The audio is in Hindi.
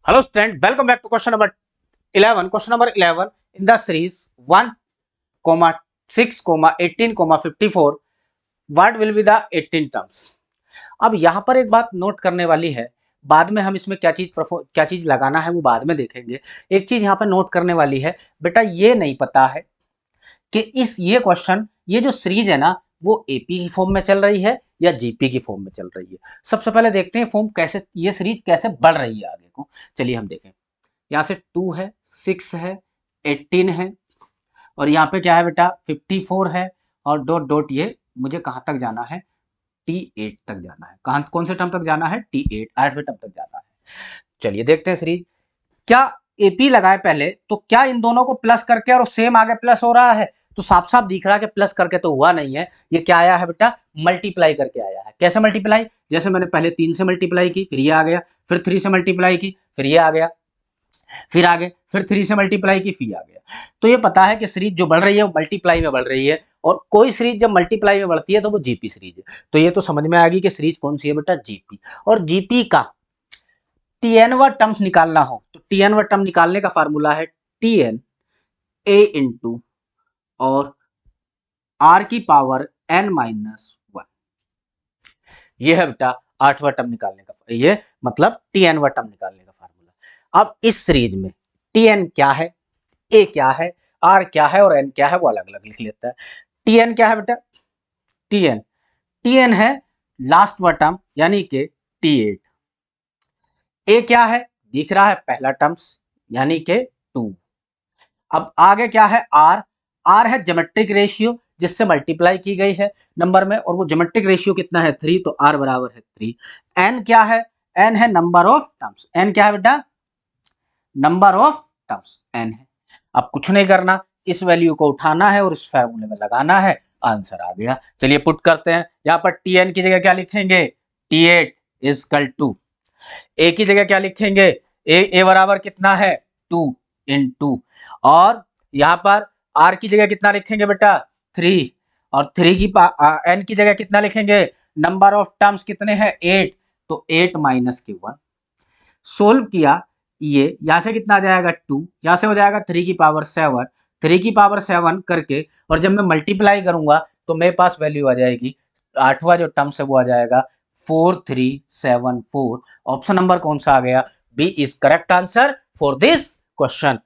Hello student, welcome back to question number 11. Question number 11 in the series 1, 6, 18, 54. What will be the 18 terms? अब यहाँ पर एक बात नोट करने वाली है, बाद में हम इसमें क्या चीज लगाना है वो बाद में देखेंगे। एक चीज यहाँ पर नोट करने वाली है, बेटा ये नहीं पता है कि ये क्वेश्चन, ये जो सीरीज है ना, वो एपी की फॉर्म में चल रही है या जीपी की फॉर्म में चल रही है। सबसे पहले देखते हैं फॉर्म कैसे, ये सीरीज कैसे बढ़ रही है आगे को। चलिए हम देखें। यहाँ से 2 है, 6 है, 18 है, और यहाँ पे क्या है बेटा 54 है, और डॉट डॉट ये मुझे कहाँ तक जाना है, T8 तक जाना है। कहाँ, कौन से टर्म तक जाना है, T8, 8वें टर्म तक जाना है। चलिए देखते हैं सीरीज। क्या एपी लगाए पहले, तो क्या इन दोनों को प्लस करके और सेम आगे प्लस हो रहा है? तो साफ साफ दिख रहा है कि प्लस करके तो हुआ नहीं है, ये क्या आया है बेटा, मल्टीप्लाई करके आया है। कैसे मल्टीप्लाई? जैसे मैंने पहले 3 से मल्टीप्लाई की, फिर ये आ गया, फिर 3 से मल्टीप्लाई की, फिर ये आ गया, फिर आगे, फिर 3 से मल्टीप्लाई की, फिर आ गया। तो ये पता है कि सीरीज जो बढ़ रही है वो मल्टीप्लाई में बढ़ रही है, और कोई सीरीज जब मल्टीप्लाई में बढ़ती है तो वो जीपी सीरीज है। तो ये तो समझ में आ गई कि सीरीज कौन सी है बेटा, जीपी। और जीपी का टीएनवा टर्म्स निकालना हो तो टीएनवा टर्म निकालने का फार्मूला है टीएन ए इंटू और आर की पावर n माइनस 1। ये है बेटा 8वां टर्म निकालने का, ये मतलब टीएनवा टर्म निकालने का फार्मूला। अब इस सीरीज में टीएन क्या है, ए क्या है, आर क्या है और एन क्या है, वो अलग अलग लिख लेता है। टीएन क्या है बेटा, टीएन टीएन है लास्ट वाला टर्म यानी कि T8। ए क्या है, दिख रहा है पहला टर्म्स यानी कि 2। अब आगे क्या है, आर। आर है ज्योमेट्रिक रेशियो जिससे मल्टीप्लाई की गई है नंबर में, और वो ज्योमेट्रिक रेशियो कितना है, 3, तो आर बराबर है 3। एन क्या है, एन है नंबर ऑफ टर्म्स। एन क्या है बेटा, नंबर ऑफ टर्म्स एन है। अब कुछ नहीं करना, इस वैल्यू को उठाना है और इस फार्मूले में लगाना है, आंसर आ गया। चलिए पुट करते हैं। यहाँ पर टीएन की जगह क्या लिखेंगे, T8 इजकल टू, ए की जगह क्या लिखेंगे, ए बराबर कितना है 2 इंटू, और यहाँ पर आर की जगह कितना लिखेंगे बेटा 3, और 3 की एन की जगह कितना लिखेंगे, नंबर ऑफ टर्म्स कितने हैं 8, तो 8 माइनस के 1। सोल्व किया, ये यहाँ से कितना आ जाएगा 2, यहाँ से हो जाएगा 3 की पावर 7, 3 की पावर 7 करके, और जब मैं मल्टीप्लाई करूंगा तो मेरे पास वैल्यू आ जाएगी, 8वां जो टर्म्स है वो आ जाएगा 4374। ऑप्शन नंबर कौन सा आ गया, B is correct answer for this question.